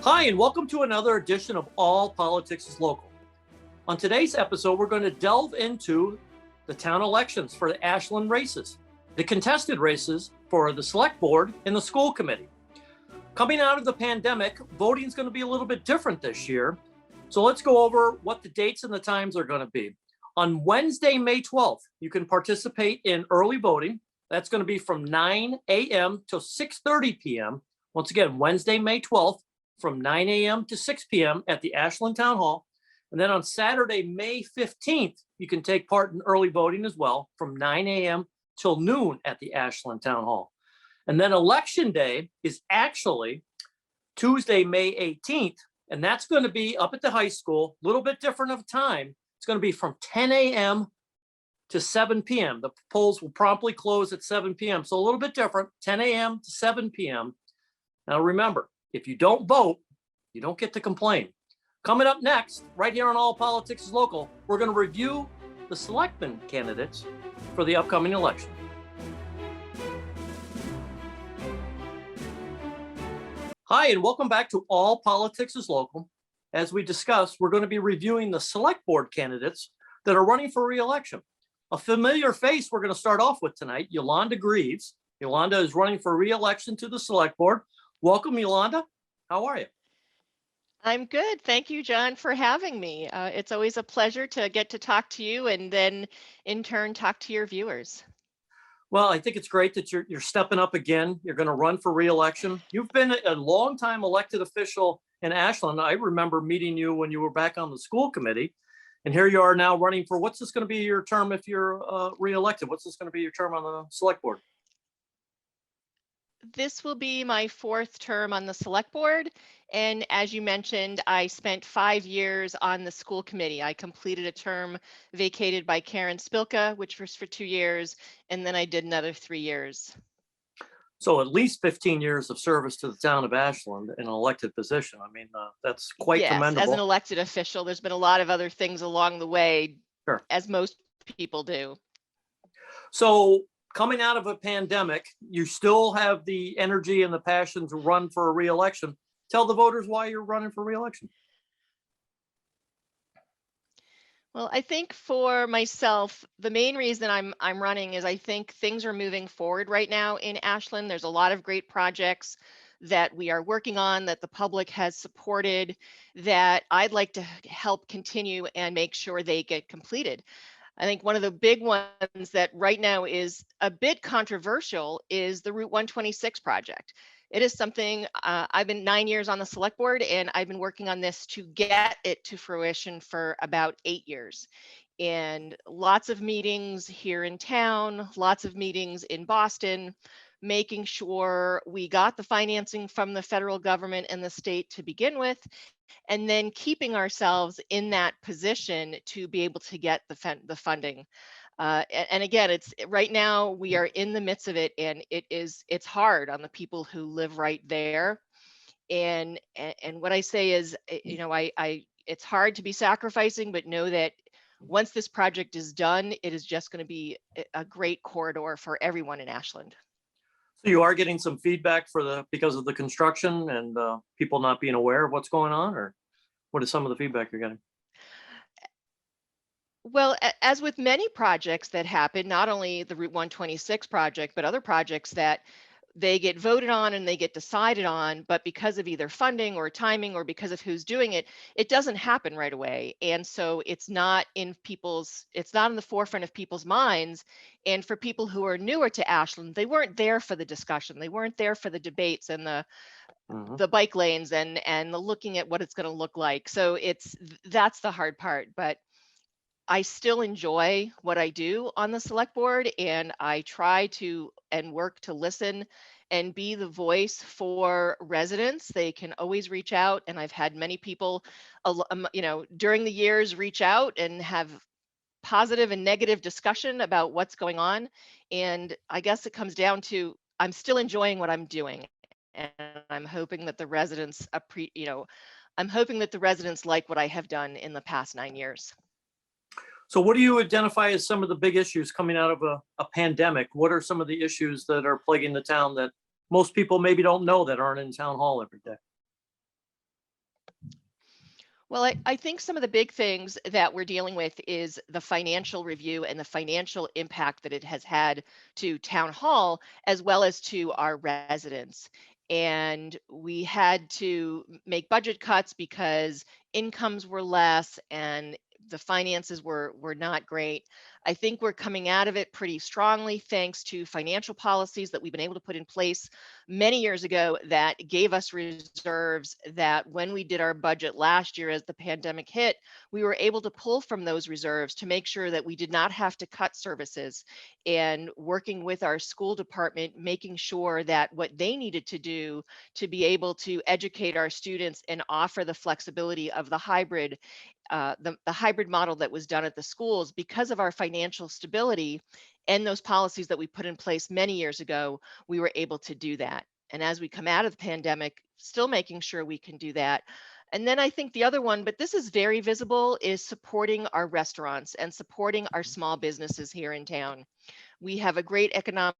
Hi, and welcome to another edition of All Politics is Local. On today's episode, we're going to delve into the town elections for the Ashland races, the contested races for the select board and the school committee. Coming out of the pandemic, voting is going to be a little bit different this year. So let's go over what the dates and the times are going to be. On Wednesday, May 12th, you can participate in early voting. That's going to be from 9 a.m. till 6:30 p.m. Once again, Wednesday, May 12th, from 9 a.m. to 6 p.m. at the Ashland Town Hall. And then on Saturday, May 15th, you can take part in early voting as well from 9 a.m. till noon at the Ashland Town Hall. And then Election Day is actually Tuesday, May 18th, and that's going to be up at the high school, a little bit different of time. It's going to be from 10 a.m. to 7 p.m. The polls will promptly close at 7 p.m. So a little bit different, 10 a.m. to 7 p.m. Now remember, if you don't vote, you don't get to complain. Coming up next, right here on All Politics is Local, we're going to review the selectmen candidates for the upcoming election. Hi, and welcome back to All Politics is Local. As we discussed, we're going to be reviewing the select board candidates that are running for re-election. A familiar face we're going to start off with tonight, Yolanda Greaves. Yolanda is running for re-election to the select board. Welcome, Yolanda. How are you? I'm good. Thank you, John, for having me. It's always a pleasure to get to talk to you and then in turn talk to your viewers. Well, I think it's great that you're stepping up again. You're going to run for re-election. You've been a long-time elected official in Ashland. I remember meeting you when you were back on the school committee. And here you are now running for, what's this going to be your term if you're re-elected? What's this going to be your term on the select board? This will be my fourth term on the select board. And as you mentioned, I spent 5 years on the school committee. I completed a term vacated by Karen Spilka, which was for 2 years, and then I did another 3 years. So at least 15 years of service to the town of Ashland in an elected position. I mean, that's quite commendable. As an elected official, there's been a lot of other things along the way, sure, as most people do. So coming out of a pandemic, you still have the energy and the passion to run for a re-election. Tell the voters why you're running for re-election. Well, I think for myself, the main reason I'm running is I think things are moving forward right now in Ashland. There's a lot of great projects that we are working on that the public has supported that I'd like to help continue and make sure they get completed. I think one of the big ones that right now is a bit controversial is the Route 126 project. It is something I've been 9 years on the select board, and I've been working on this to get it to fruition for about 8 years. And lots of meetings here in town, lots of meetings in Boston, making sure we got the financing from the federal government and the state to begin with, and then keeping ourselves in that position to be able to get the funding. And again, it's right now we are in the midst of it, and it's hard on the people who live right there. And what I say is, you know, it's hard to be sacrificing, but know that once this project is done, it is just going to be a great corridor for everyone in Ashland. So you are getting some feedback because of the construction and people not being aware of what's going on, or what is some of the feedback you're getting? Well, as with many projects that happen, not only the Route 126 project, but other projects that they get voted on and they get decided on, but because of either funding or timing or because of who's doing it, it doesn't happen right away. And so it's not in the forefront of people's minds. And for people who are newer to Ashland, they weren't there for the discussion. They weren't there for the debates and the bike lanes and the looking at what it's going to look like. So that's the hard part. But I still enjoy what I do on the select board, and I try to and work to listen and be the voice for residents. They can always reach out, and I've had many people, you know, during the years reach out and have positive and negative discussion about what's going on. And I guess it comes down to I'm still enjoying what I'm doing, and I'm hoping that the residents I'm hoping that the residents like what I have done in the past 9 years. So what do you identify as some of the big issues coming out of a pandemic? What are some of the issues that are plaguing the town that most people maybe don't know that aren't in town hall every day? Well, I think some of the big things that we're dealing with is the financial review and the financial impact that it has had to town hall as well as to our residents. And we had to make budget cuts because incomes were less and the finances were not great. I think we're coming out of it pretty strongly thanks to financial policies that we've been able to put in place many years ago that gave us reserves that when we did our budget last year as the pandemic hit, we were able to pull from those reserves to make sure that we did not have to cut services, and working with our school department, making sure that what they needed to do to be able to educate our students and offer the flexibility of the hybrid the hybrid model that was done at the schools because of our financial stability and those policies that we put in place many years ago, we were able to do that. And as we come out of the pandemic, still making sure we can do that. And then I think the other one, but this is very visible, is supporting our restaurants and supporting our small businesses here in town. We have a great economic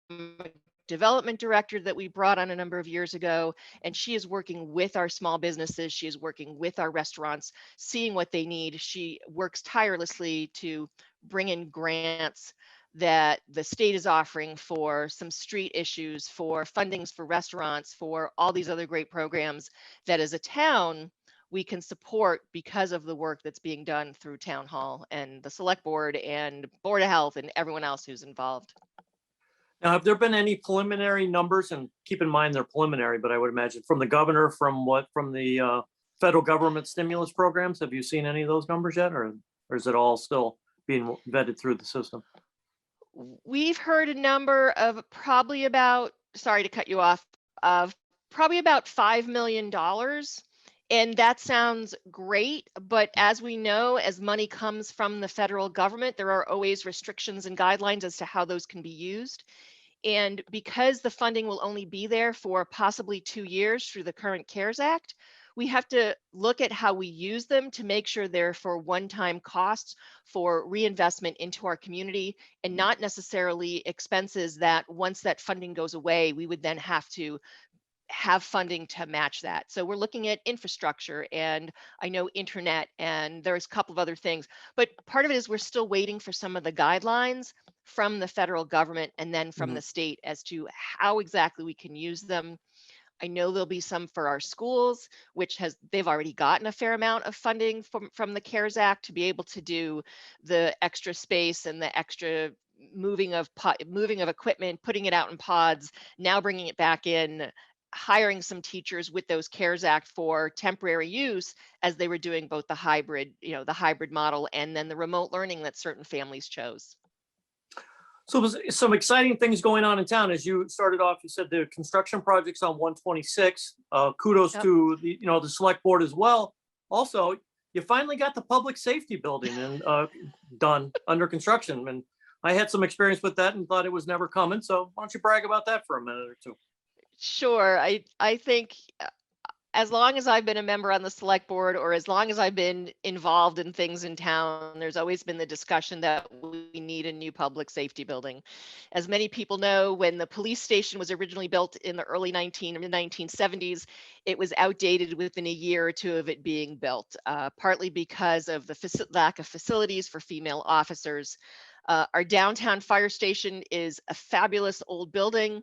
development director that we brought on a number of years ago, and she is working with our small businesses. She is working with our restaurants, seeing what they need. She works tirelessly to bring in grants that the state is offering for some street issues, for fundings for restaurants, for all these other great programs that as a town we can support because of the work that's being done through town hall and the select board and board of health and everyone else who's involved. Now, have there been any preliminary numbers, and keep in mind they're preliminary, but I would imagine from the governor, from the federal government stimulus programs, have you seen any of those numbers yet, or is it all still being vetted through the system? We've heard a number of probably about, sorry to cut you off, of probably about $5 million. And that sounds great, but as we know, as money comes from the federal government, there are always restrictions and guidelines as to how those can be used. And because the funding will only be there for possibly 2 years through the current CARES Act, we have to look at how we use them to make sure they're for one-time costs for reinvestment into our community and not necessarily expenses that once that funding goes away, we would then have to have funding to match that. So we're looking at infrastructure and I know internet and there's a couple of other things, but part of it is we're still waiting for some of the guidelines from the federal government and then from the state as to how exactly we can use them. I know there'll be some for our schools, which they've already gotten a fair amount of funding from the CARES Act to be able to do the extra space and the extra moving of equipment, putting it out in pods, now bringing it back in, hiring some teachers with those CARES Act for temporary use as they were doing both the hybrid model and then the remote learning that certain families chose. So there's some exciting things going on in town. As you started off, you said the construction projects on 126. Kudos Yep. to the select board as well. Also, you finally got the public safety building and done under construction. And I had some experience with that and thought it was never coming. So why don't you brag about that for a minute or two? Sure. I think as long as I've been a member on the select board or as long as I've been involved in things in town, there's always been the discussion that we need a new public safety building. As many people know, when the police station was originally built in the early 1970s, it was outdated within a year or two of it being built, partly because of the lack of facilities for female officers. Our downtown fire station is a fabulous old building,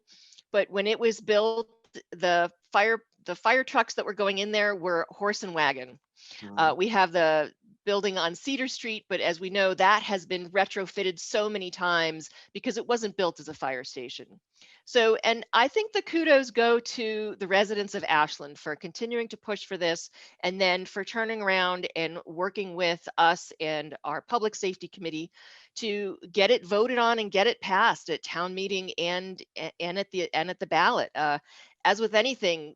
but when it was built, the fire trucks that were going in there were horse and wagon. We have the building on Cedar Street, but as we know, that has been retrofitted so many times because it wasn't built as a fire station. So, and I think the kudos go to the residents of Ashland for continuing to push for this and then for turning around and working with us and our public safety committee to get it voted on and get it passed at town meeting and at the ballot. As with anything,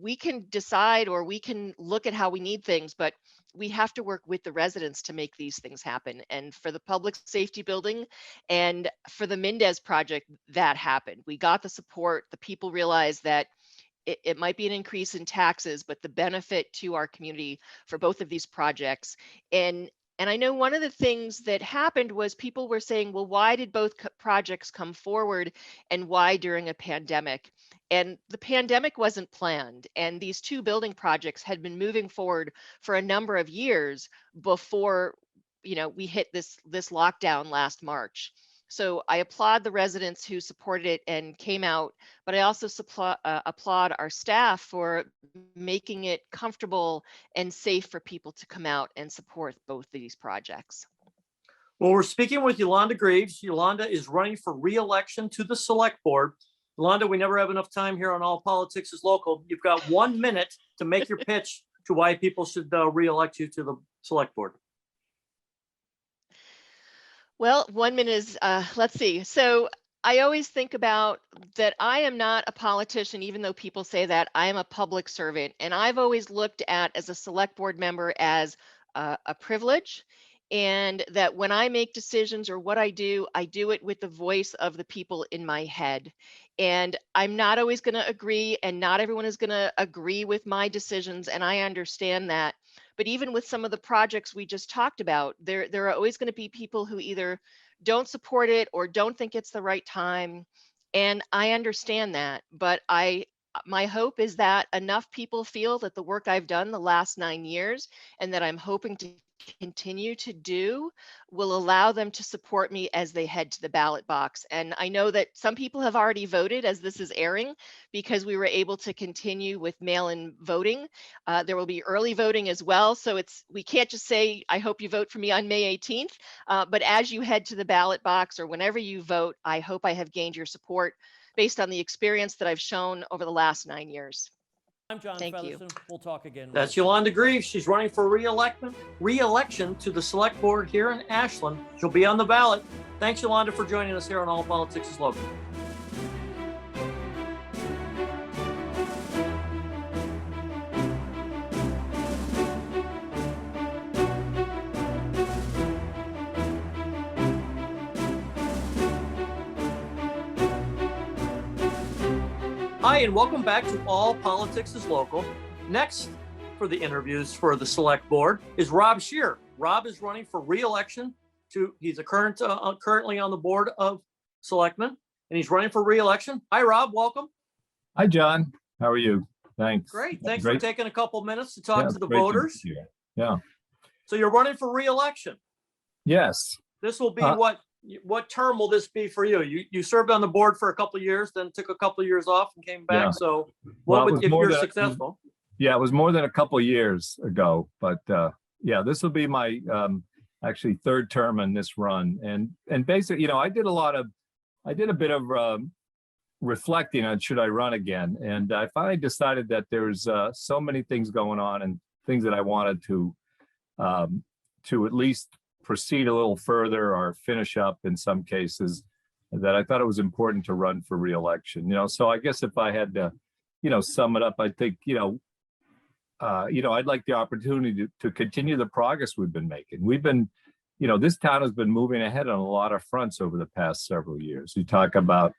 we can decide or we can look at how we need things, but we have to work with the residents to make these things happen. And for the public safety building and for the Mendez project, that happened. We got the support. The people realized that it might be an increase in taxes, but the benefit to our community for both of these projects. And And I know one of the things that happened was people were saying, well, why did both projects come forward and why during a pandemic? And the pandemic wasn't planned. And these two building projects had been moving forward for a number of years before, we hit this lockdown last March. So I applaud the residents who supported it and came out, but I also applaud our staff for making it comfortable and safe for people to come out and support both of these projects. Well, we're speaking with Yolanda Greaves. Yolanda is running for re-election to the Select Board. Yolanda, we never have enough time here on All Politics is Local. You've got 1 minute to make your pitch to why people should re-elect you to the Select Board. Well, 1 minute is, let's see. So I always think about that I am not a politician, even though people say that. I am a public servant. And I've always looked at as a select board member as a privilege. And that when I make decisions or what I do it with the voice of the people in my head. And I'm not always going to agree, and not everyone is going to agree with my decisions. And I understand that. But even with some of the projects we just talked about, there are always going to be people who either don't support it or don't think it's the right time. And I understand that. But my hope is that enough people feel that the work I've done the last 9 years and that I'm hoping to continue to do will allow them to support me as they head to the ballot box. And I know that some people have already voted as this is airing because we were able to continue with mail-in voting. There will be early voting as well. So we can't just say, I hope you vote for me on May 18th. But as you head to the ballot box or whenever you vote, I hope I have gained your support based on the experience that I've shown over the last 9 years. I'm John Thank Featherson. you. We'll talk again. That's Yolanda Greaves. She's running for re-election to the Select Board here in Ashland. She'll be on the ballot. Thanks, Yolanda, for joining us here on All Politics is Local. Hi, and welcome back to All Politics is Local. Next for the interviews for the Select Board is Rob Scheer. Rob is running for re-election he's currently on the Board of Selectmen, and he's running for re-election. Hi, Rob, welcome. Hi, John. How are you? Thanks. Great. Thanks for taking a couple minutes to talk to the great voters. To be here. Yeah. So you're running for re-election. Yes. This will be what term will this be for you? You served on the board for a couple of years, then took a couple of years off and came back. Yeah. So if you're successful? Yeah, it was more than a couple of years ago, but yeah, this will be my actually third term in this run. And basically, I did a bit of reflecting on should I run again. And I finally decided that there's so many things going on and things that I wanted to at least proceed a little further or finish up in some cases, that I thought it was important to run for re-election. So I guess if I had to, sum it up, I think, I'd like the opportunity to continue the progress we've been making. We've been, this town has been moving ahead on a lot of fronts over the past several years. We talk about,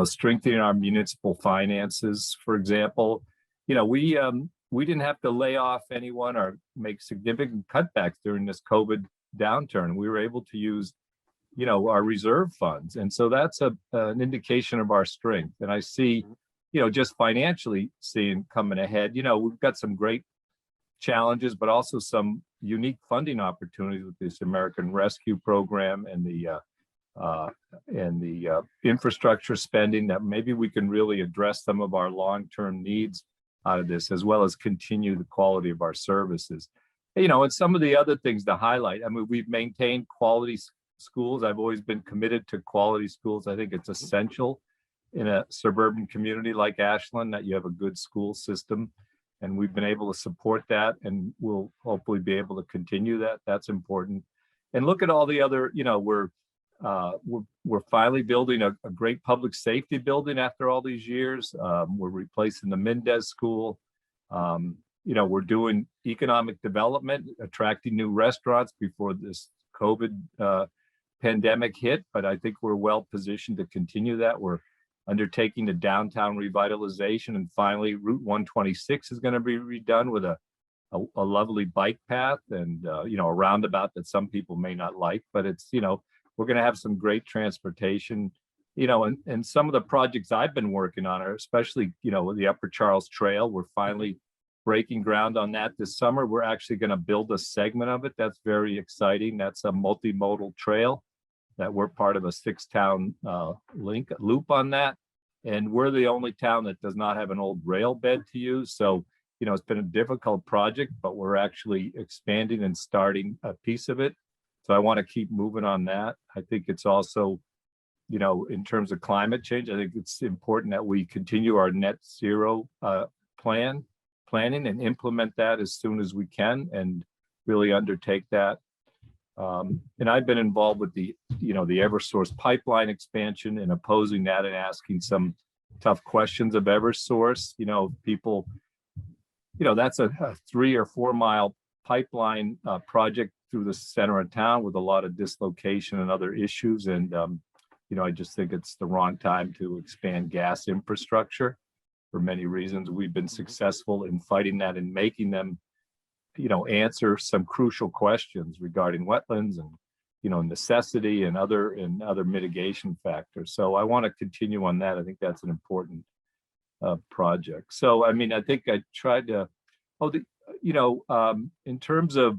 strengthening our municipal finances, for example. We didn't have to lay off anyone or make significant cutbacks during this COVID downturn. We were able to use, our reserve funds. And so that's an indication of our strength. And I see, just financially coming ahead, we've got some great challenges, but also some unique funding opportunities with this American Rescue Program and the infrastructure spending that maybe we can really address some of our long-term needs out of this, as well as continue the quality of our services. And some of the other things to highlight, I mean, we've maintained quality schools. I've always been committed to quality schools. I think it's essential in a suburban community like Ashland that you have a good school system. And we've been able to support that, and we'll hopefully be able to continue that. That's important. And look at all the other, we're finally building a great public safety building after all these years. We're replacing the Mendez School. We're doing economic development, attracting new restaurants before this COVID pandemic hit, but I think we're well positioned to continue that. We're undertaking the downtown revitalization, and finally Route 126 is going to be redone with a a lovely bike path and, you know, a roundabout that some people may not like, but it's, you know, we're going to have some great transportation, you know, and some of the projects I've been working on are especially, you know, the Upper Charles Trail. We're finally breaking ground on that this summer. We're actually going to build a segment of it. That's very exciting. That's a multimodal trail that we're part of a 6-town loop on that. And we're the only town that does not have an old rail bed to use. So, you know, it's been a difficult project, but we're actually expanding and starting a piece of it. So I want to keep moving on that. I think it's also, you know, in terms of climate change, I think it's important that we continue our net zero planning and implement that as soon as we can and really undertake that. And I've been involved with the, you know, the Eversource pipeline expansion and opposing that and asking some tough questions of Eversource. You know, people, you know, that's a 3 or 4 mile pipeline project through the center of town with a lot of dislocation and other issues. And, you know, I just think it's the wrong time to expand gas infrastructure for many reasons. We've been successful in fighting that and making them, you know, answer some crucial questions regarding wetlands and, you know, necessity and other mitigation factors. So I want to continue on that. I think that's an important project. So, I mean, I think I tried to, you know, in terms of,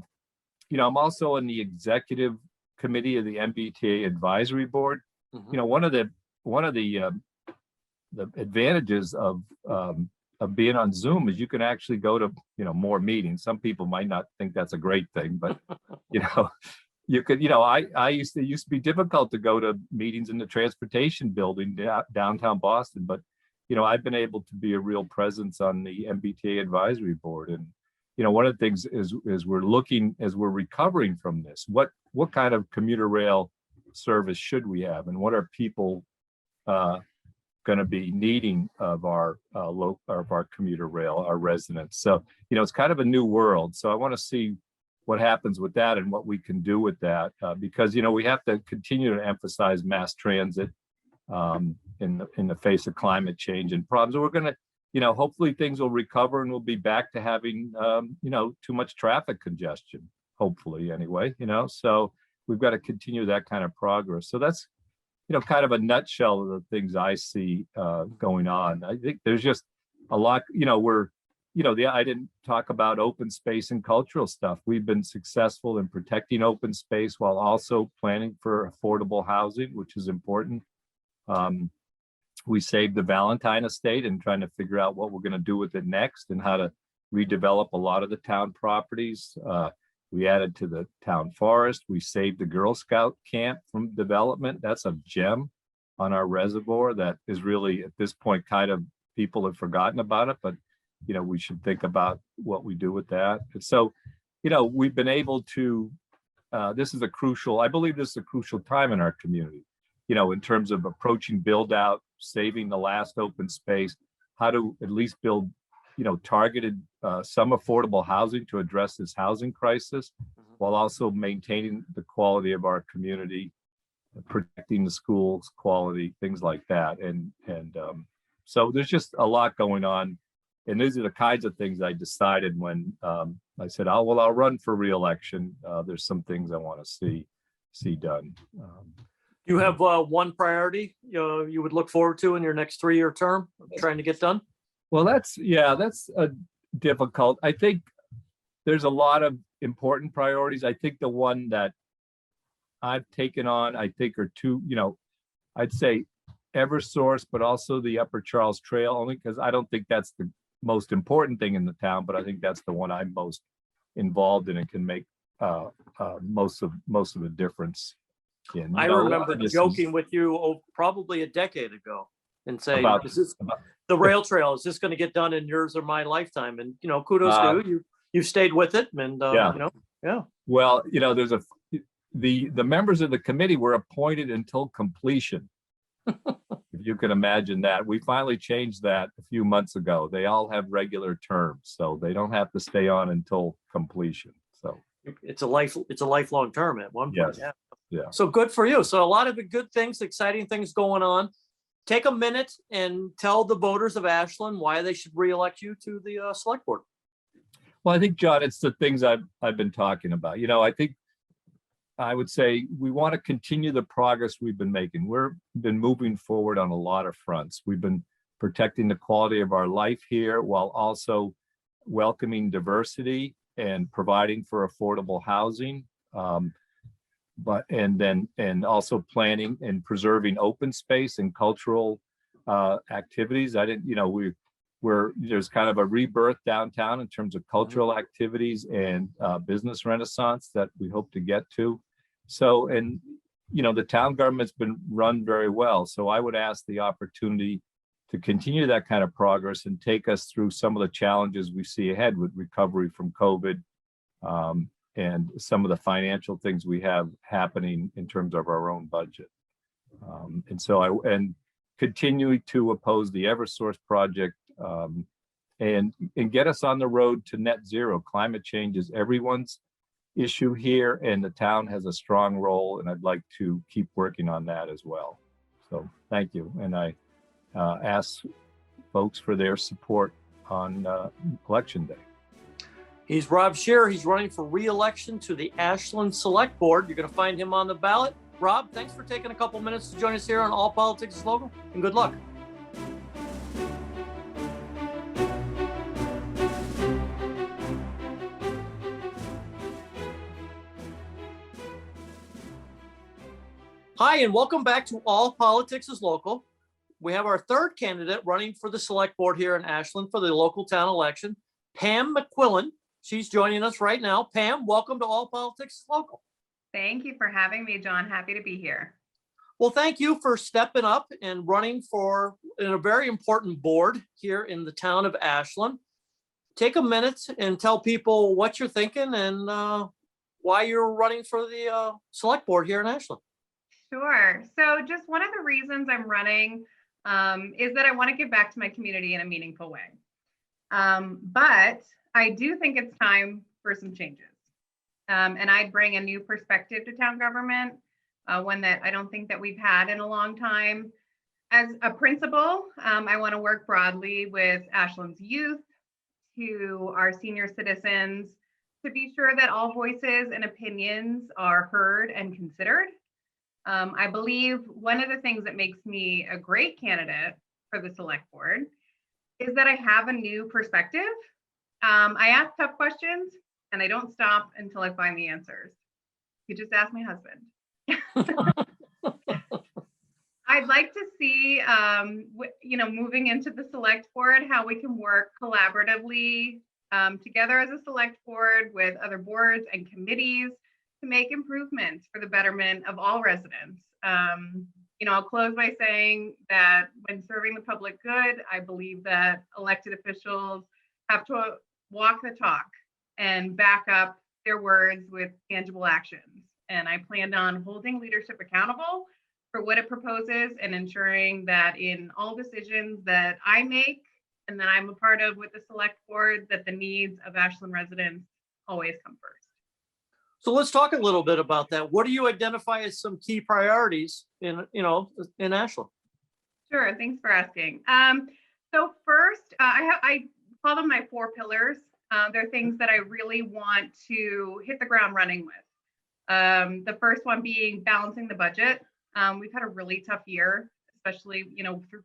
you know, I'm also in the executive committee of the MBTA advisory board. You know, one of the advantages of being on Zoom is you can actually go to, you know, more meetings. Some people might not think that's a great thing, but, you know, you could, you know, it used to be difficult to go to meetings in the transportation building downtown Boston, but, you know, I've been able to be a real presence on the MBTA advisory board. And, you know, one of the things is we're looking, as we're recovering from this, what kind of commuter rail service should we have, and what are people going to be needing of our commuter rail, our residents. So, you know, it's kind of a new world. So I want to see what happens with that and what we can do with that, because, you know, we have to continue to emphasize mass transit in the face of climate change and problems. We're going to, you know, hopefully things will recover and we'll be back to having, you know, too much traffic congestion, hopefully anyway, you know, so we've got to continue that kind of progress. So that's, you know, kind of a nutshell of the things I see going on. I think there's just a lot, you know, I didn't talk about open space and cultural stuff. We've been successful in protecting open space while also planning for affordable housing, which is important. We saved the Valentine estate and trying to figure out what we're going to do with it next and how to redevelop a lot of the town properties. We added to the town forest. We saved the Girl Scout camp from development. That's a gem on our reservoir that is really, at this point, kind of people have forgotten about it, but, you know, we should think about what we do with that. And so, you know, we've been able to, I believe this is a crucial time in our community, you know, in terms of approaching build out, saving the last open space, how to at least build, you know, targeted some affordable housing to address this housing crisis, while also maintaining the quality of our community, protecting the schools quality, things like that. And so there's just a lot going on. And these are the kinds of things I decided when I said, I'll run for re-election. There's some things I want to see done. You have one priority you would look forward to in your next 3-year term, trying to get done? Well, that's a difficult. I think there's a lot of important priorities. I think the one that I've taken on, I think are two, you know, I'd say Eversource, but also the Upper Charles Trail, only because I don't think that's the most important thing in the town, but I think that's the one I'm most involved in and can make most of the difference in. I remember joking with you probably a decade ago and saying, the rail trail, is this going to get done in yours or my lifetime? And, you know, kudos to you. You've stayed with it, and you know, Well, you know, there's the members of the committee were appointed until completion. If you can imagine that. We finally changed that a few months ago. They all have regular terms, so they don't have to stay on until completion. So it's a lifelong term at one point. Yes. Yeah. So good for you. So a lot of good things, exciting things going on. Take a minute and tell the voters of Ashland why they should re-elect you to the select board. Well, I think, John, it's the things I've been talking about. I think I would say we want to continue the progress we've been making. We've been moving forward on a lot of fronts. We've been protecting the quality of our life here while also welcoming diversity and providing for affordable housing. And also planning and preserving open space and cultural activities. There's kind of a rebirth downtown in terms of cultural activities and business renaissance that we hope to get to. So, and the town government's been run very well. So I would ask the opportunity to continue that kind of progress and take us through some of the challenges we see ahead with recovery from COVID, and some of the financial things we have happening in terms of our own budget. And continue to oppose the Eversource project, and get us on the road to net zero. Climate change is everyone's issue here, and the town has a strong role, and I'd like to keep working on that as well. So thank you. And I ask folks for their support on election day. He's Rob Scheer. He's running for re-election to the Ashland Select Board. You're going to find him on the ballot. Rob, thanks for taking a couple minutes to join us here on All Politics is Local, and good luck. Hi, and welcome back to All Politics is Local. We have our third candidate running for the Select Board here in Ashland for the local town election, Pam Mcquillen. She's joining us right now. Pam, welcome to All Politics is Local. Thank you for having me, John. Happy to be here. Well, thank you for stepping up and running for a very important board here in the town of Ashland. Take a minute and tell people what you're thinking and why you're running for the Select Board here in Ashland. Sure. So just one of the reasons I'm running is that I want to give back to my community in a meaningful way. But I do think it's time for some changes. And I'd bring a new perspective to town government, one that I don't think that we've had in a long time. As a principal, I want to work broadly with Ashland's youth, to our senior citizens, to be sure that all voices and opinions are heard and considered. I believe one of the things that makes me a great candidate for the Select Board is that I have a new perspective. I ask tough questions and I don't stop until I find the answers. You just ask my husband. I'd like to see, moving into the Select Board, how we can work collaboratively together as a Select Board with other boards and committees to make improvements for the betterment of all residents. I'll close by saying that when serving the public good, I believe that elected officials have to walk the talk and back up their words with tangible actions. And I plan on holding leadership accountable for what it proposes and ensuring that in all decisions that I make and that I'm a part of with the Select Board, that the needs of Ashland residents always come first. So let's talk a little bit about that. What do you identify as some key priorities in Ashland? Sure, thanks for asking. So first, I call them my 4 pillars. They're things that I really want to hit the ground running with. The first one being balancing the budget. We've had a really tough year, especially,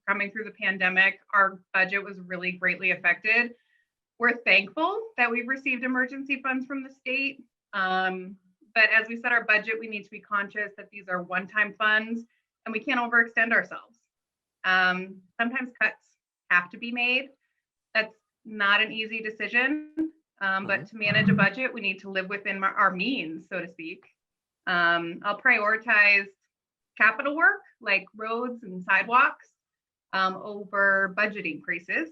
coming through the pandemic. Our budget was really greatly affected. We're thankful that we've received emergency funds from the state. But as we set our budget, we need to be conscious that these are one-time funds and we can't overextend ourselves. Sometimes cuts have to be made. That's not an easy decision, but to manage a budget, we need to live within our means, so to speak. I'll prioritize capital work like roads and sidewalks over budget increases.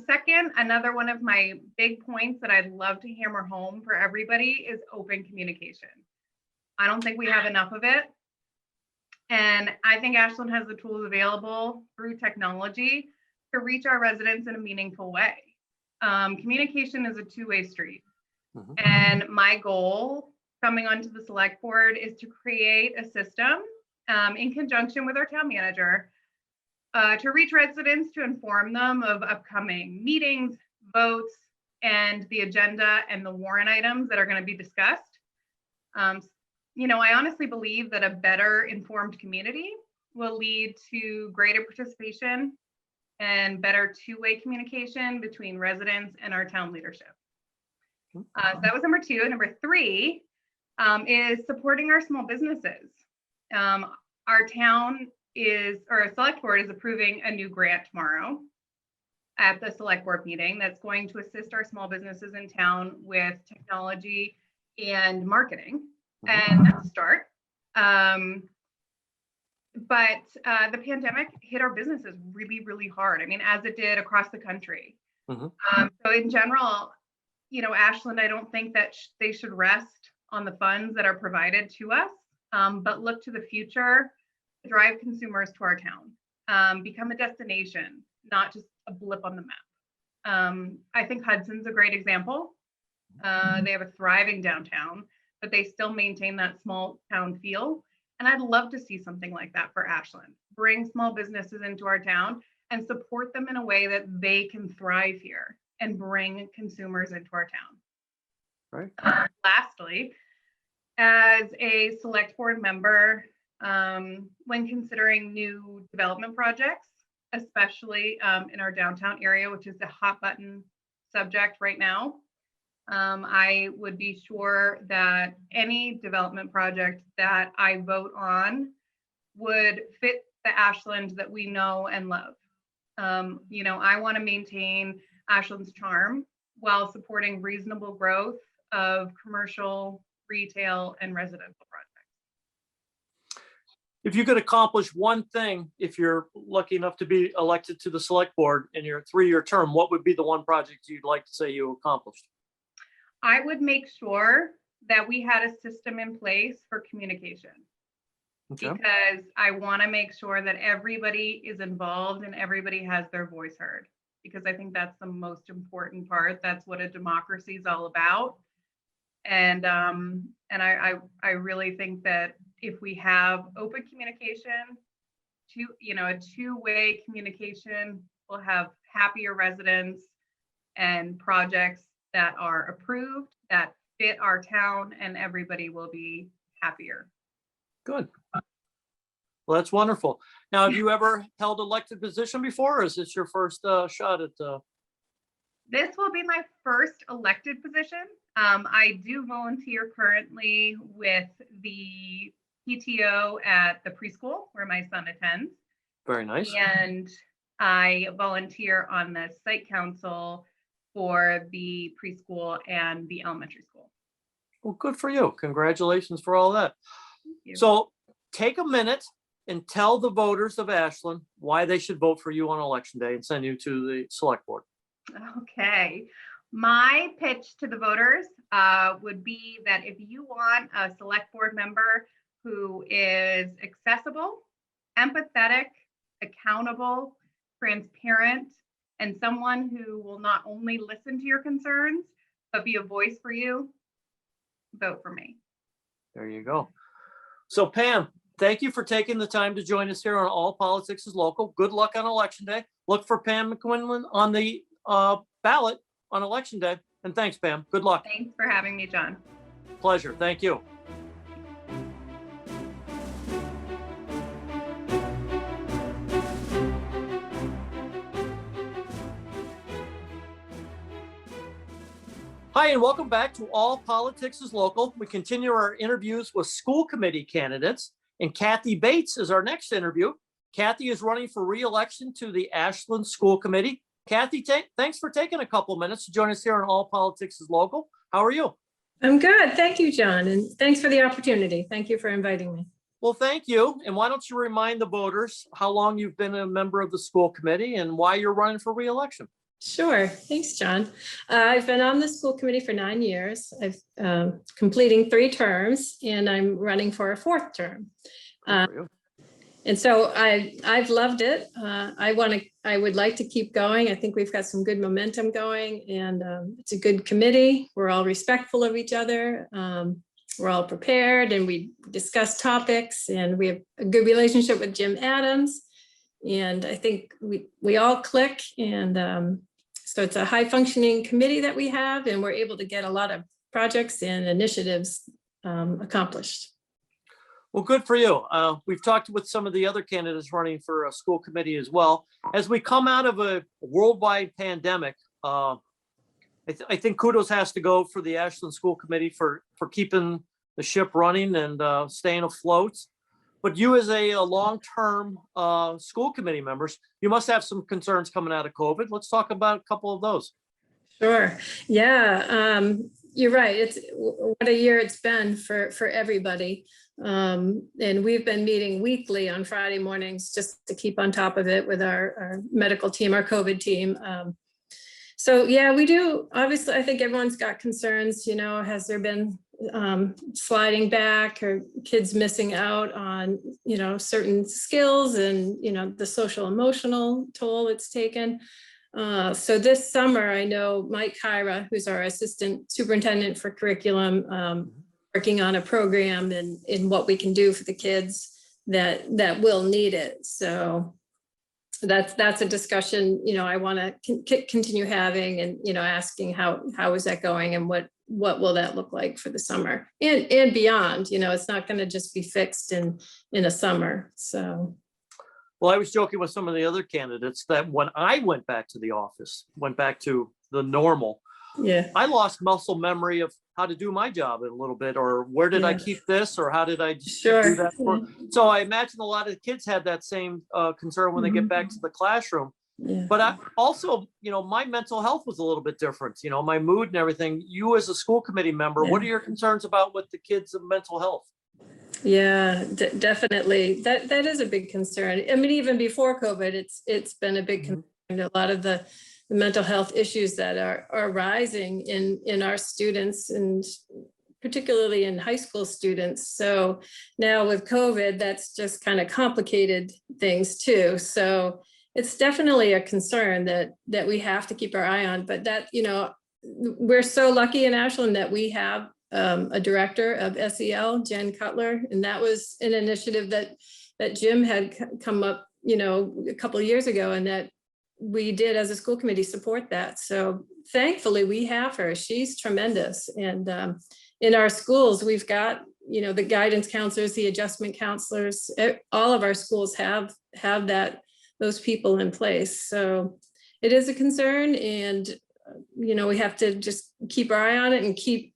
Second, another one of my big points that I'd love to hammer home for everybody is open communication. I don't think we have enough of it. And I think Ashland has the tools available through technology to reach our residents in a meaningful way. Communication is a two-way street. And my goal coming onto the Select Board is to create a system in conjunction with our town manager to reach residents, to inform them of upcoming meetings, votes, and the agenda and the warrant items that are going to be discussed. I honestly believe that a better informed community will lead to greater participation and better two-way communication between residents and our town leadership. So that was number 2. Number 3 is supporting our small businesses. Our town select board is approving a new grant tomorrow at the select board meeting that's going to assist our small businesses in town with technology and marketing. And that's a start. But the pandemic hit our businesses really, really hard. I mean, as it did across the country. So in general, Ashland, I don't think that they should rest on the funds that are provided to us, but look to the future, drive consumers to our town, become a destination, not just a blip on the map. I think Hudson's a great example. They have a thriving downtown, but they still maintain that small town feel. And I'd love to see something like that for Ashland. Bring small businesses into our town and support them in a way that they can thrive here and bring consumers into our town. Right. Lastly, as a select board member, when considering new development projects, especially in our downtown area, which is the hot button subject right now, I would be sure that any development project that I vote on would fit the Ashland that we know and love. I want to maintain Ashland's charm while supporting reasonable growth of commercial, retail, and residential projects. If you could accomplish one thing, if you're lucky enough to be elected to the select board in your 3-year term, what would be the one project you'd like to say you accomplished? I would make sure that we had a system in place for communication. Okay. Because I want to make sure that everybody is involved and everybody has their voice heard, because I think that's the most important part. That's what a democracy is all about. And I really think that if we have open communication, a two-way communication, we'll have happier residents and projects that are approved, that fit our town, and everybody will be happier. Good. Well, that's wonderful. Now, have you ever held elected position before, or is this your first shot at? This will be my first elected position. I do volunteer currently with the PTO at the preschool where my son attends. Very nice. And I volunteer on the site council for the preschool and the elementary school. Well, good for you. Congratulations for all that. So take a minute and tell the voters of Ashland why they should vote for you on election day and send you to the select board. Okay. My pitch to the voters would be that if you want a select board member who is accessible, empathetic, accountable, transparent, and someone who will not only listen to your concerns, but be a voice for you, vote for me. There you go. So Pam, thank you for taking the time to join us here on All Politics is Local. Good luck on election day. Look for Pam Mcquillen on the ballot on election day. And thanks, Pam. Good luck. Thanks for having me, John. Pleasure. Thank you. Hi, and welcome back to All Politics is Local. We continue our interviews with school committee candidates, and Kathy Bates is our next interview. Kathy is running for re-election to the Ashland School Committee. Kathy, thanks for taking a couple minutes to join us here on All Politics is Local. How are you? I'm good. Thank you, John. And thanks for the opportunity. Thank you for inviting me. Well, thank you. And why don't you remind the voters how long you've been a member of the school committee and why you're running for re-election? Sure. Thanks, John. I've been on the school committee for 9 years. I've completing 3 terms, and I'm running for a 4th term. And so I've loved it. I would like to keep going. I think we've got some good momentum going, and it's a good committee. We're all respectful of each other. We're all prepared, and we discuss topics, and we have a good relationship with Jim Adams. And I think we all click, and So it's a high functioning committee that we have, and we're able to get a lot of projects and initiatives accomplished. Well, good for you. We've talked with some of the other candidates running for a school committee as well. As we come out of a worldwide pandemic, I think kudos has to go for the Ashland School Committee for keeping the ship running and staying afloat. But you as a long-term school committee members, you must have some concerns coming out of COVID. Let's talk about a couple of those. Sure. Yeah, you're right. It's what a year it's been for everybody. And we've been meeting weekly on Friday mornings just to keep on top of it with our medical team, our COVID team. So yeah, we do. Obviously, I think everyone's got concerns, has there been sliding back or kids missing out on, certain skills and, the social emotional toll it's taken. So this summer, I know Mike Kyra, who's our assistant superintendent for curriculum, working on a program and what we can do for the kids that will need it. So that's a discussion, I want to continue having and, asking how is that going and what will that look like for the summer and beyond. It's not going to just be fixed in a summer. So. Well, I was joking with some of the other candidates that when I went back to the office, went back to the normal, yeah, I lost muscle memory of how to do my job in a little bit, or where did I keep this, or how did I do that? So I imagine a lot of kids had that same concern when they get back to the classroom. Yeah. But I also, my mental health was a little bit different, my mood and everything. You as a school committee member, what are your concerns about with the kids' mental health? Yeah, definitely. That is a big concern. I mean, even before COVID, it's been a big concern. A lot of the mental health issues that are rising in our students and particularly in high school students. So now with COVID, that's just kind of complicated things too. So it's definitely a concern that we have to keep our eye on. But that, we're so lucky in Ashland that we have a director of SEL, Jen Cutler, and that was an initiative that Jim had come up, a couple of years ago, and that we did as a school committee support that. So thankfully we have her. She's tremendous. And in our schools, we've got, the guidance counselors, the adjustment counselors, all of our schools have those people in place. So it is a concern, and, we have to just keep our eye on it and keep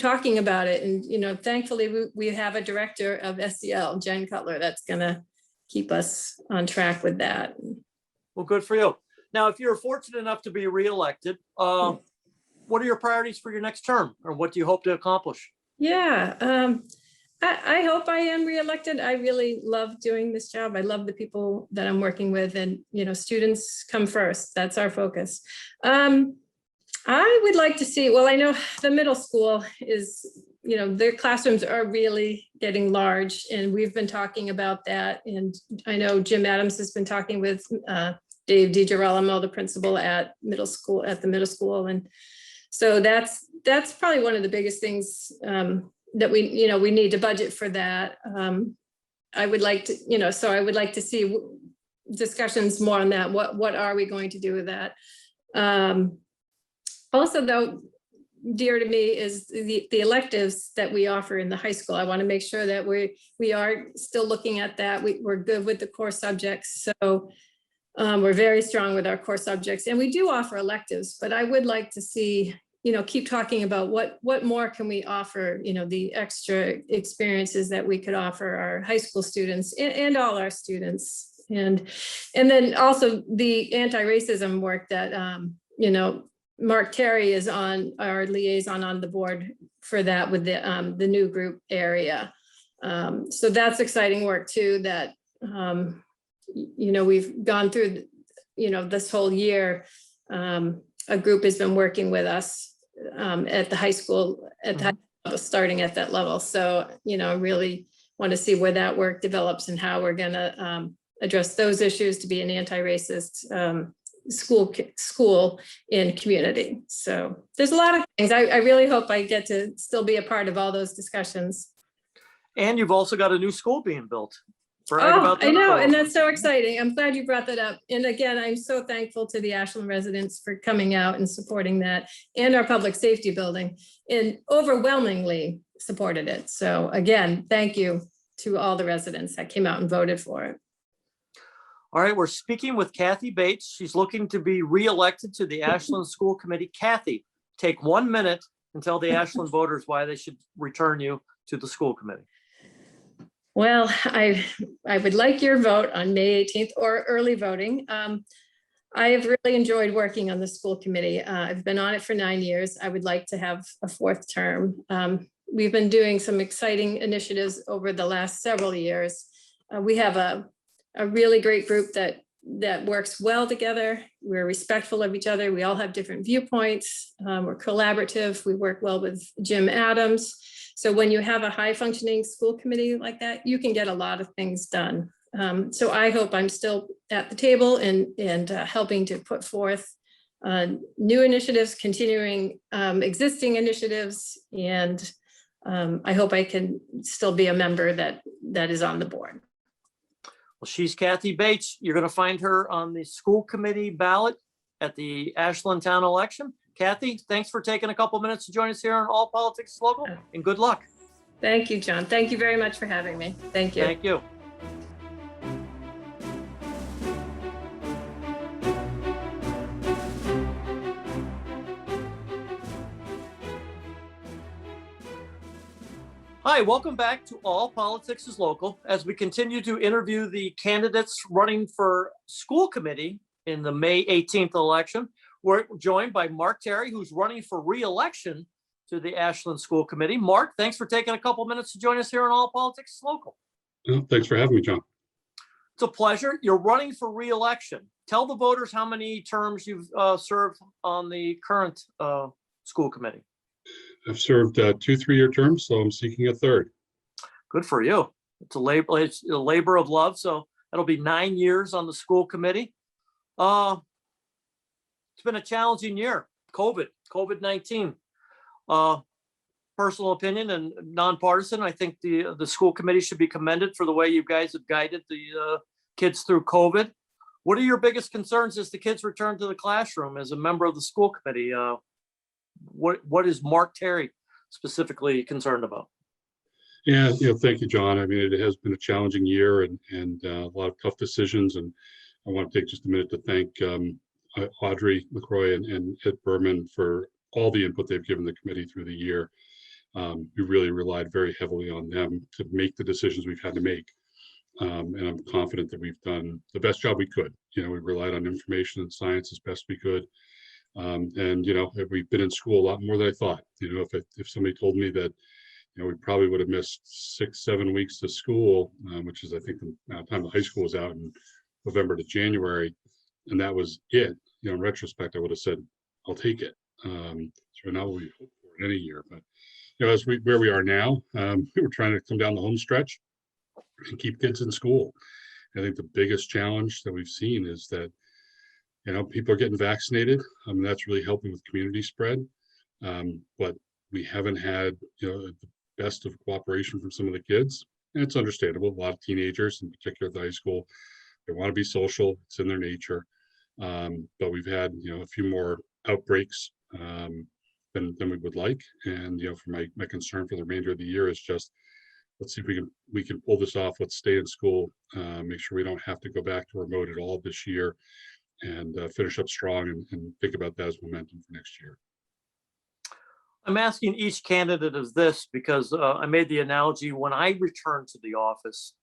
talking about it. And, thankfully we have a director of SEL, Jen Cutler, that's going to keep us on track with that. Well, good for you. Now, if you're fortunate enough to be reelected, what are your priorities for your next term, or what do you hope to accomplish? Yeah, I hope I am reelected. I really love doing this job. I love the people that I'm working with, and, students come first. That's our focus. I would like to see, well, I know the middle school is, their classrooms are really getting large, and we've been talking about that. And I know Jim Adams has been talking with Dave DiGirolamo, the principal at the middle school. And so that's probably one of the biggest things that we need to budget for that. I would like to, so I would like to see discussions more on that. What are we going to do with that? Also, though, dear to me is the electives that we offer in the high school. I want to make sure that we are still looking at that. We're good with the core subjects. So we're very strong with our core subjects, and we do offer electives, but I would like to see, keep talking about what more can we offer, the extra experiences that we could offer our high school students and all our students. And then also the anti-racism work that, Mark Terry is on our liaison on the board for that with the new group area. So that's exciting work too, that, we've gone through, this whole year. A group has been working with us at the high school, starting at that level. So, I really want to see where that work develops and how we're going to address those issues to be an anti-racist school and community. So there's a lot of things. I really hope I get to still be a part of all those discussions. And you've also got a new school being built. brag about that. I know, and that's so exciting. I'm glad you brought that up. And again, I'm so thankful to the Ashland residents for coming out and supporting that, and our public safety building, and overwhelmingly supported it. So again, thank you to all the residents that came out and voted for it. All right, we're speaking with Kathy Bates. She's looking to be reelected to the Ashland School Committee. Kathy, take 1 minute and tell the Ashland voters why they should return you to the school committee. Well, I would like your vote on May 18th or early voting. I have really enjoyed working on the school committee. I've been on it for 9 years. I would like to have a fourth term. We've been doing some exciting initiatives over the last several years. We have a really great group that works well together. We're respectful of each other. We all have different viewpoints. We're collaborative. We work well with Jim Adams. So when you have a high functioning school committee like that, you can get a lot of things done. So I hope I'm still at the table and helping to put forth new initiatives, continuing existing initiatives. And I hope I can still be a member that is on the board. Well, she's Kathy Bates. You're going to find her on the school committee ballot at the Ashland town election. Kathy, thanks for taking a couple minutes to join us here on All Politics is Local, and good luck. Thank you, John. Thank you very much for having me. Thank you. Thank you. Hi, welcome back to All Politics is Local. As we continue to interview the candidates running for school committee in the May 18th election, we're joined by Mark Terry, who's running for re-election to the Ashland School Committee. Mark, thanks for taking a couple minutes to join us here on All Politics is Local. Thanks for having me, John. It's a pleasure. You're running for re-election. Tell the voters how many terms you've served on the current school committee. I've served 2 3-year terms, so I'm seeking a third. Good for you. It's a labor of love. So that'll be 9 years on the school committee. It's been a challenging year. COVID-19. Personal opinion and nonpartisan. I think the school committee should be commended for the way you guys have guided the kids through COVID. What are your biggest concerns as the kids return to the classroom as a member of the school committee? What is Mark Terry specifically concerned about? Yeah, thank you, John. I mean, it has been a challenging year and a lot of tough decisions. And I want to take just a minute to thank Audrey LaCroix and Ed Berman for all the input they've given the committee through the year. We really relied very heavily on them to make the decisions we've had to make. And I'm confident that we've done the best job we could. We relied on information and science as best we could. And we've been in school a lot more than I thought. If somebody told me that we probably would have missed 6-7 weeks to school, which is I think the time the high school was out in November to January, and that was it. In retrospect, I would have said, "I'll take it." So not what we hope for in any year, but where we are now, we're trying to come down the home stretch and keep kids in school. I think the biggest challenge that we've seen is that people are getting vaccinated. That's really helping with community spread. But we haven't had the best of cooperation from some of the kids. And it's understandable. A lot of teenagers, in particular at the high school, they want to be social. It's in their nature. But we've had a few more outbreaks than we would like. And for my concern for the remainder of the year is just, let's see if we can pull this off. Let's stay in school. Make sure we don't have to go back to remote at all this year. And finish up strong and think about that as momentum for next year. I'm asking each candidate of this because I made the analogy when I returned to the office,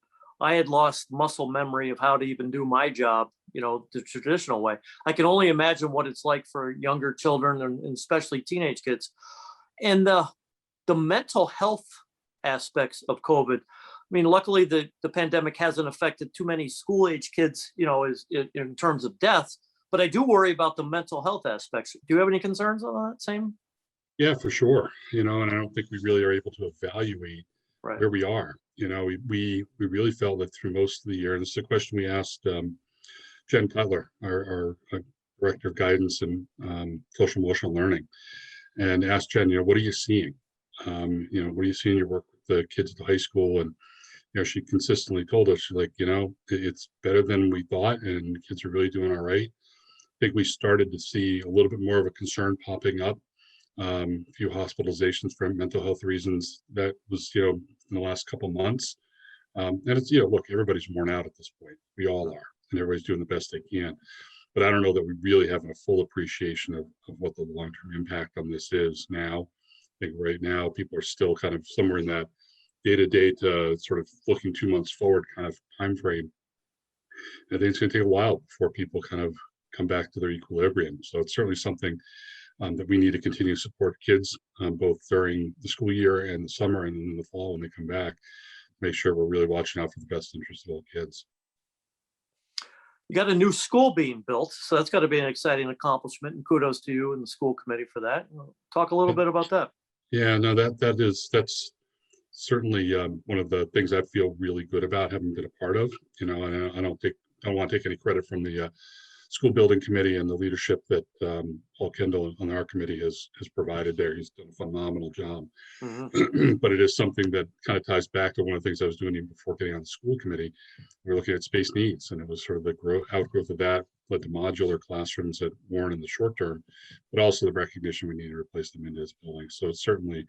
I had lost muscle memory of how to even do my job, the traditional way. I can only imagine what it's like for younger children and especially teenage kids. And the mental health aspects of COVID. I mean, luckily the pandemic hasn't affected too many school age kids, in terms of deaths, but I do worry about the mental health aspects. Do you have any concerns on that same? Yeah, for sure. And I don't think we really are able to evaluate where we are. We really felt that through most of the year, and this is a question we asked Jen Cutler, our Director of Guidance and Social Emotional Learning, and asked Jen, what are you seeing? What are you seeing in your work with the kids at the high school? And she consistently told us, she's like, it's better than we thought, and kids are really doing all right. I think we started to see a little bit more of a concern popping up. A few hospitalizations for mental health reasons. That was, in the last couple months. And it's, look, everybody's worn out at this point. We all are, and everybody's doing the best they can. But I don't know that we really have a full appreciation of what the long-term impact on this is now. I think right now people are still kind of somewhere in that day-to-day to sort of looking 2 months forward kind of time frame. I think it's going to take a while before people kind of come back to their equilibrium. So it's certainly something that we need to continue to support kids both during the school year and the summer, and then in the fall when they come back, make sure we're really watching out for the best interest of all kids. You got a new school being built, so that's got to be an exciting accomplishment, and kudos to you and the school committee for that. Talk a little bit about that. Yeah, no, that's certainly one of the things I feel really good about having been a part of. And I don't want to take any credit from the school building committee and the leadership that Paul Kendall on our committee has provided there. He's done a phenomenal job. Mm-hmm. But it is something that kind of ties back to one of the things I was doing even before getting on the school committee. We were looking at space needs, and it was sort of the outgrowth of that led to modular classrooms at Warren in the short term, but also the recognition we need to replace them into this building. So it's certainly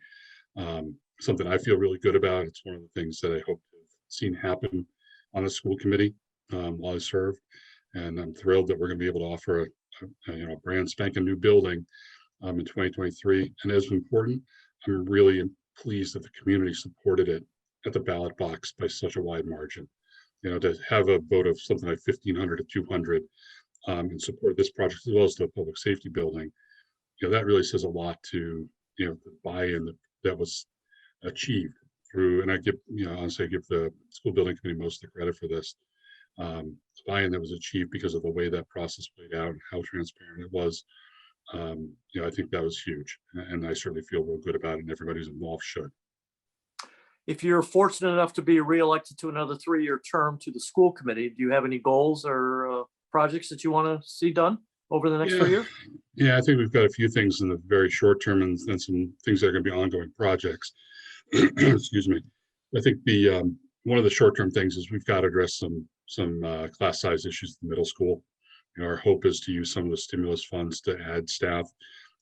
something I feel really good about. It's one of the things that I hope to have seen happen on the school committee while I serve. And I'm thrilled that we're going to be able to offer a brand spanking new building in 2023. And as important, I'm really pleased that the community supported it at the ballot box by such a wide margin. To have a vote of something like 1,500 to 200 in support of this project, as well as the public safety building, that really says a lot to the buy-in that was achieved through. And I give honestly, I give the school building committee most of the credit for this. Buy-in that was achieved because of the way that process played out and how transparent it was. I think that was huge, and I certainly feel real good about it, and everybody who's involved should. If you're fortunate enough to be reelected to another 3-year term to the school committee, do you have any goals or projects that you want to see done over the next 3 years? Yeah, I think we've got a few things in the very short term, and then some things that are going to be ongoing projects. Excuse me. I think the one of the short-term things is we've got to address some class size issues in the middle school. Our hope is to use some of the stimulus funds to add staff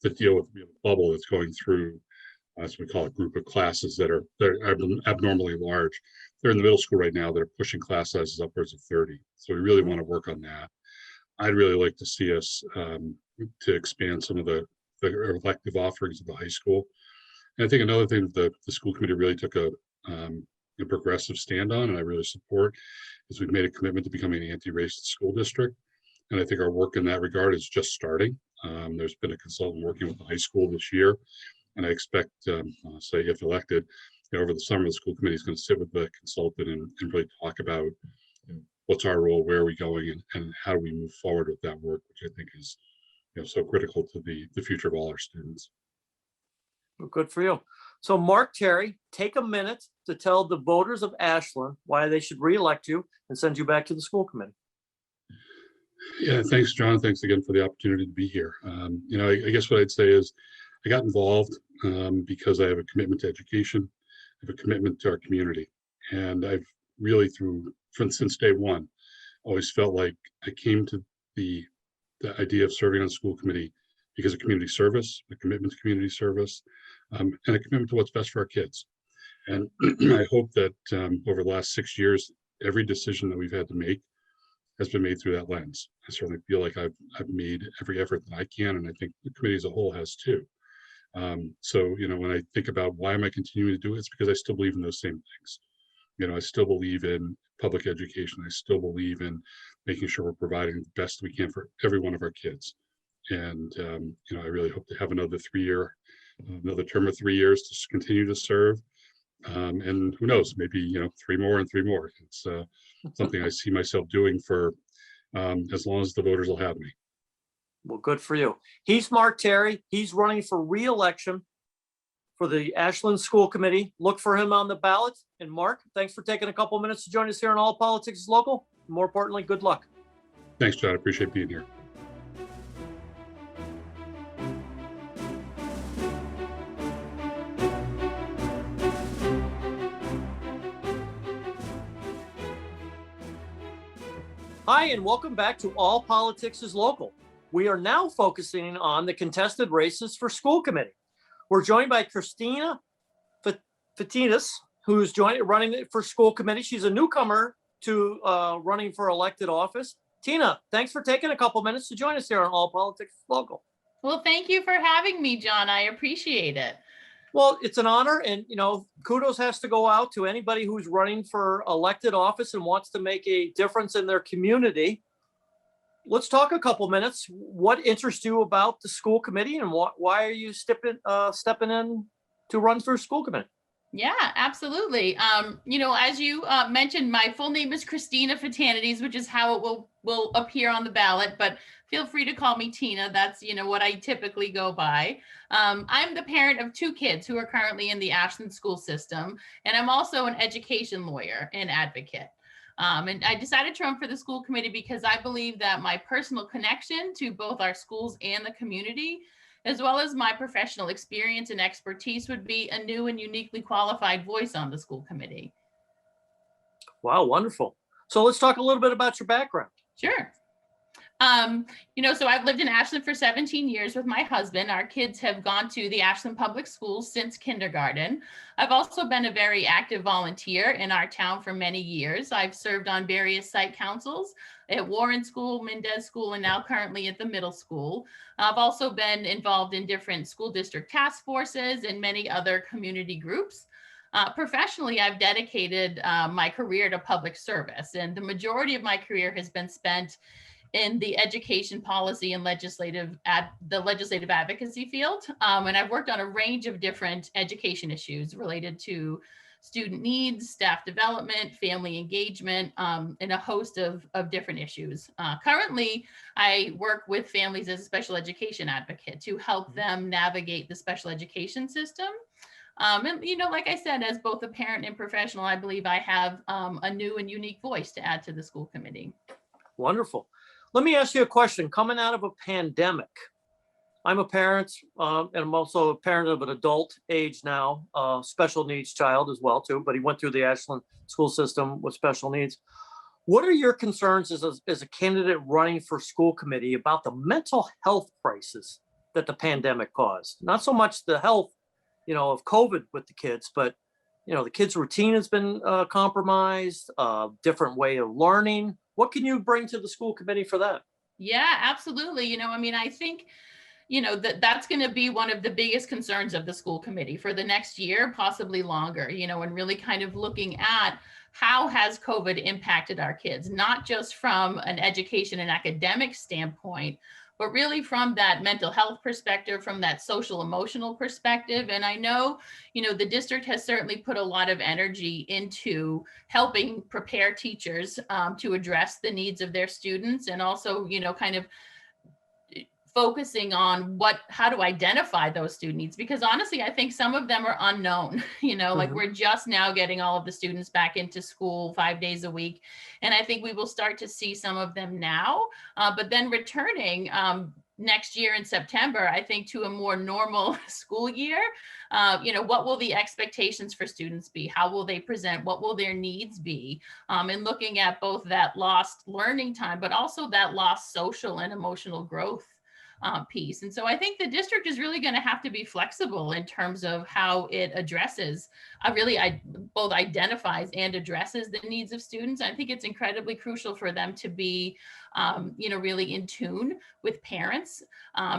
to deal with the bubble that's going through, as we call it, group of classes that are abnormally large. They're in the middle school right now. They're pushing class sizes upwards of 30. So we really want to work on that. I'd really like to see us to expand some of the elective offerings of the high school. And I think another thing that the school committee really took a progressive stand on, and I really support, is we've made a commitment to becoming an anti-racist school district. And I think our work in that regard is just starting. There's been a consultant working with the high school this year, and I expect, say, if elected, over the summer, the school committee is going to sit with the consultant and really talk about what's our role, where are we going, and how do we move forward with that work, which I think is so critical to the future of all our students. Well, good for you. So Mark Terry, take a minute to tell the voters of Ashland why they should reelect you and send you back to the school committee. Yeah, thanks, John. Thanks again for the opportunity to be here. I guess what I'd say is I got involved because I have a commitment to education, I have a commitment to our community. And I've really since day one, always felt like I came to the idea of serving on the school committee because of community service, a commitment to community service, and a commitment to what's best for our kids. And I hope that over the last 6 years, every decision that we've had to make has been made through that lens. I certainly feel like I've made every effort that I can, and I think the committee as a whole has too. So when I think about why am I continuing to do it, it's because I still believe in those same things. I still believe in public education. I still believe in making sure we're providing the best we can for every one of our kids. And I really hope to have another term of 3 years to continue to serve. And who knows, maybe 3 more and 3 more. It's something I see myself doing for as long as the voters will have me. Well, good for you. He's Mark Terry. He's running for re-election for the Ashland School Committee. Look for him on the ballot. And Mark, thanks for taking a couple minutes to join us here on All Politics is Local. More importantly, good luck. Thanks, John. I appreciate being here. Hi, and welcome back to All Politics is Local. We are now focusing on the contested races for school committee. We're joined by Christina Fatinas, who's running for school committee. She's a newcomer to running for elected office. Tina, thanks for taking a couple minutes to join us here on All Politics is Local. Well, thank you for having me, John. I appreciate it. Well, it's an honor, and kudos has to go out to anybody who's running for elected office and wants to make a difference in their community. Let's talk a couple minutes. What interests you about the school committee, and why are you stepping in to run for school committee? Yeah, absolutely. As you mentioned, my full name is Christina Fatanides, which is how it will appear on the ballot, but feel free to call me Tina. That's, what I typically go by. I'm the parent of 2 kids who are currently in the Ashland school system, and I'm also an education lawyer and advocate. And I decided to run for the school committee because I believe that my personal connection to both our schools and the community, as well as my professional experience and expertise, would be a new and uniquely qualified voice on the school committee. Wow, wonderful. So let's talk a little bit about your background. Sure. So I've lived in Ashland for 17 years with my husband. Our kids have gone to the Ashland Public Schools since kindergarten. I've also been a very active volunteer in our town for many years. I've served on various site councils at Warren School, Mendez School, and now currently at the middle school. I've also been involved in different school district task forces and many other community groups. Professionally, I've dedicated my career to public service, and the majority of my career has been spent in the education policy and legislative advocacy field. And I've worked on a range of different education issues related to student needs, staff development, family engagement, and a host of different issues. Currently, I work with families as a special education advocate to help them navigate the special education system. And, like I said, as both a parent and professional, I believe I have a new and unique voice to add to the school committee. Wonderful. Let me ask you a question. Coming out of a pandemic, I'm a parent, and I'm also a parent of an adult age now, special needs child as well too, but he went through the Ashland school system with special needs. What are your concerns as a candidate running for school committee about the mental health crisis that the pandemic caused? Not so much the health, of COVID with the kids, but the kids' routine has been compromised, different way of learning. What can you bring to the school committee for that? Yeah, absolutely. I think, that's going to be one of the biggest concerns of the school committee for the next year, possibly longer, and really kind of looking at how has COVID impacted our kids, not just from an education and academic standpoint, but really from that mental health perspective, from that social emotional perspective. And I know, the district has certainly put a lot of energy into helping prepare teachers to address the needs of their students, and also, kind of focusing on how to identify those student needs, because honestly, I think some of them are unknown, like we're just now getting all of the students back into school 5 days a week. And I think we will start to see some of them now, but then returning next year in September, I think, to a more normal school year. What will the expectations for students be? How will they present? What will their needs be? And looking at both that lost learning time, but also that lost social and emotional growth piece. And so I think the district is really going to have to be flexible in terms of how it addresses, both identifies and addresses the needs of students. I think it's incredibly crucial for them to be, really in tune with parents,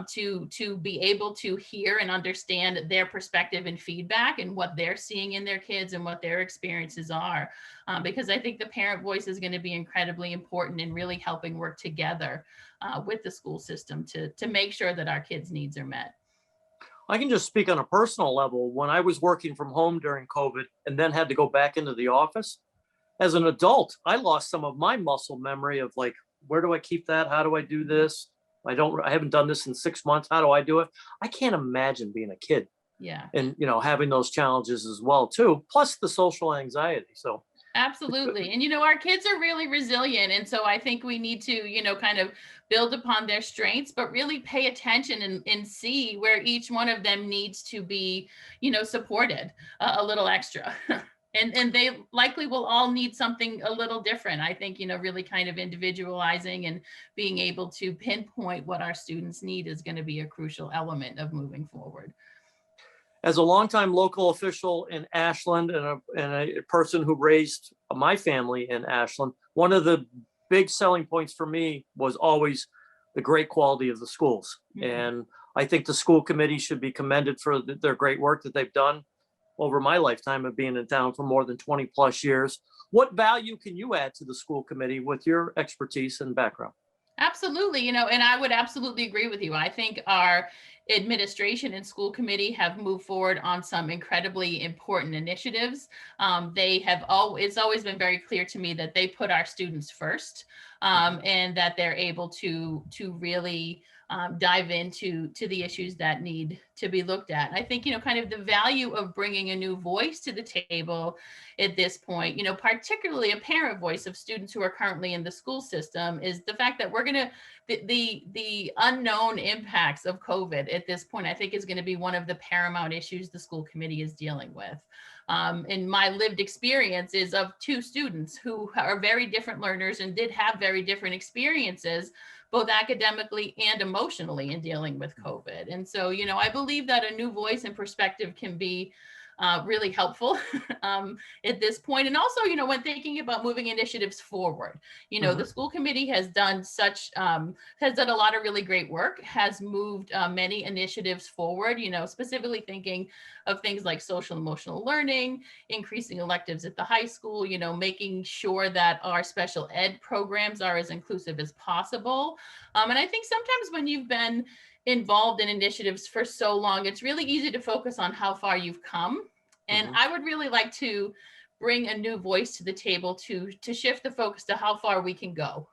to be able to hear and understand their perspective and feedback and what they're seeing in their kids and what their experiences are. Because I think the parent voice is going to be incredibly important in really helping work together with the school system to make sure that our kids' needs are met. I can just speak on a personal level. When I was working from home during COVID and then had to go back into the office, as an adult, I lost some of my muscle memory of like, where do I keep that? How do I do this? I haven't done this in 6 months. How do I do it? I can't imagine being a kid. Yeah. And, having those challenges as well too, plus the social anxiety. So absolutely. And, our kids are really resilient. And so I think we need to, kind of build upon their strengths, but really pay attention and see where each one of them needs to be, supported a little extra. And they likely will all need something a little different. I think, really kind of individualizing and being able to pinpoint what our students need is going to be a crucial element of moving forward. As a longtime local official in Ashland and a person who raised my family in Ashland, one of the big selling points for me was always the great quality of the schools. Mhm. And I think the school committee should be commended for their great work that they've done over my lifetime of being in town for more than 20 plus years. What value can you add to the school committee with your expertise and background? Absolutely, and I would absolutely agree with you. I think our administration and school committee have moved forward on some incredibly important initiatives. It's always been very clear to me that they put our students first, and that they're able to really dive into the issues that need to be looked at. I think, kind of the value of bringing a new voice to the table at this point, particularly a parent voice of students who are currently in the school system, is the fact that the unknown impacts of COVID at this point, I think, is going to be one of the paramount issues the school committee is dealing with. And my lived experience is of two students who are very different learners and did have very different experiences, both academically and emotionally, in dealing with COVID. And so, I believe that a new voice and perspective can be really helpful at this point. And also, when thinking about moving initiatives forward, the school committee has done a lot of really great work, has moved many initiatives forward, specifically thinking of things like social emotional learning, increasing electives at the high school, making sure that our special ed programs are as inclusive as possible. And I think sometimes when you've been involved in initiatives for so long, it's really easy to focus on how far you've come. And I would really like to bring a new voice to the table to shift the focus to how far we can go.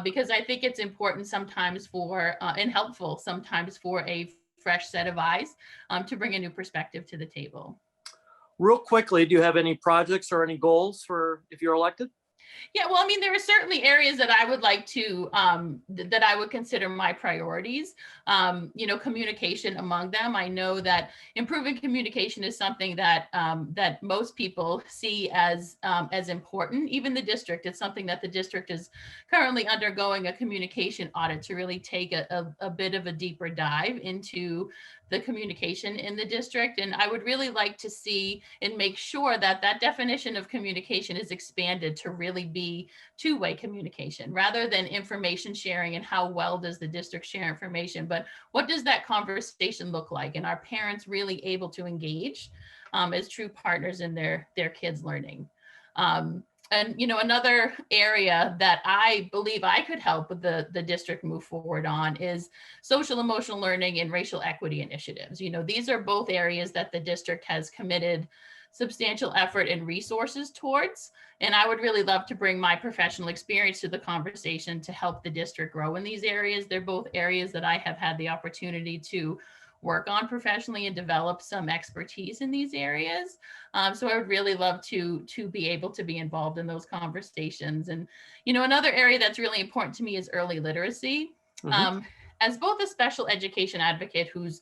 Because I think it's important sometimes and helpful sometimes for a fresh set of eyes to bring a new perspective to the table. Real quickly, do you have any projects or any goals for if you're elected? Yeah, well, there are certainly areas that I would like to, that I would consider my priorities, communication among them. I know that improving communication is something that that most people see as important. Even the district, it's something that the district is currently undergoing a communication audit to really take a bit of a deeper dive into the communication in the district. And I would really like to see and make sure that that definition of communication is expanded to really be two-way communication rather than information sharing and how well does the district share information, but what does that conversation look like? And are parents really able to engage as true partners in their kids' learning? And another area that I believe I could help with the district move forward on is social emotional learning and racial equity initiatives. These are both areas that the district has committed substantial effort and resources towards. And I would really love to bring my professional experience to the conversation to help the district grow in these areas. They're both areas that I have had the opportunity to work on professionally and develop some expertise in these areas. So I would really love to be able to be involved in those conversations. And, another area that's really important to me is early literacy. As both a special education advocate who's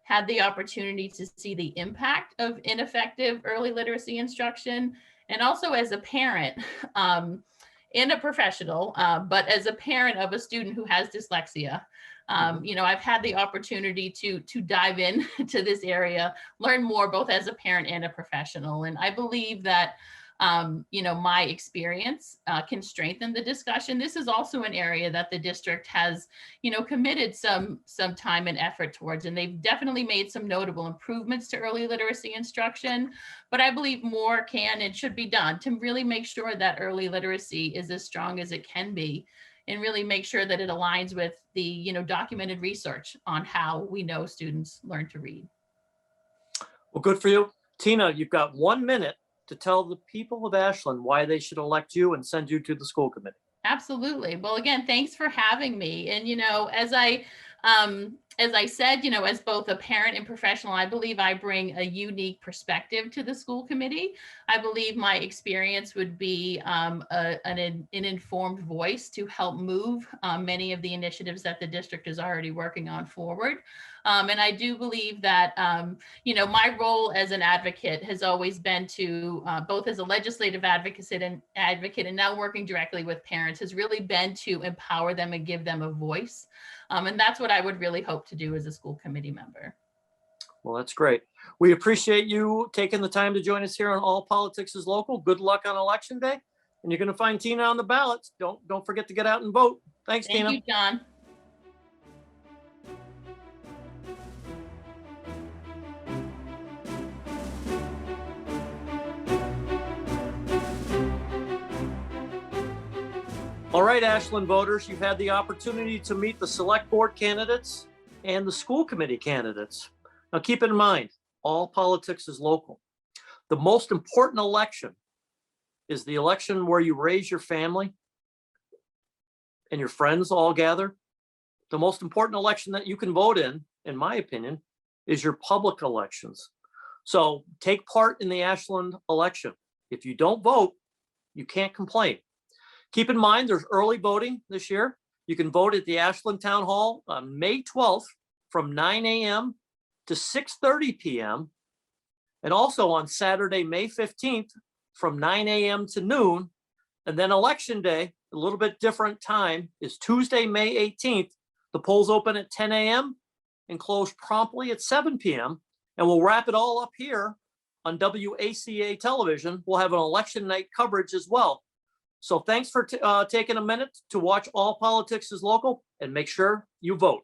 had the opportunity to see the impact of ineffective early literacy instruction, and also as a parent and a professional, but as a parent of a student who has dyslexia, I've had the opportunity to dive in to this area, learn more both as a parent and a professional. And I believe that, my experience can strengthen the discussion. This is also an area that the district has, committed some time and effort towards, and they've definitely made some notable improvements to early literacy instruction. But I believe more can and should be done to really make sure that early literacy is as strong as it can be, and really make sure that it aligns with the documented research on how we know students learn to read. Well, good for you. Tina, you've got 1 minute to tell the people of Ashland why they should elect you and send you to the school committee. Absolutely. Well, again, thanks for having me. And, as I said, as both a parent and professional, I believe I bring a unique perspective to the school committee. I believe my experience would be an informed voice to help move many of the initiatives that the district is already working on forward. And I do believe that, my role as an advocate has always been to, both as a legislative advocate and now working directly with parents, has really been to empower them and give them a voice. And that's what I would really hope to do as a school committee member. Well, that's great. We appreciate you taking the time to join us here on All Politics is Local. Good luck on Election Day. And you're going to find Tina on the ballots. Don't forget to get out and vote. Thanks, Tina. Thank you, John. All right, Ashland voters, you've had the opportunity to meet the select board candidates and the school committee candidates. Now, keep in mind, all politics is local. The most important election is the election where you raise your family and your friends all gather. The most important election that you can vote in my opinion, is your public elections. So take part in the Ashland election. If you don't vote, you can't complain. Keep in mind, there's early voting this year. You can vote at the Ashland Town Hall on May 12th from 9 a.m. to 6:30 p.m. and also on Saturday, May 15th from 9 a.m. to noon. And then Election Day, a little bit different time, is Tuesday, May 18th. The polls open at 10 a.m. and close promptly at 7 p.m. And we'll wrap it all up here on WACA television. We'll have an election night coverage as well. So thanks for taking a minute to watch All Politics is Local, and make sure you vote.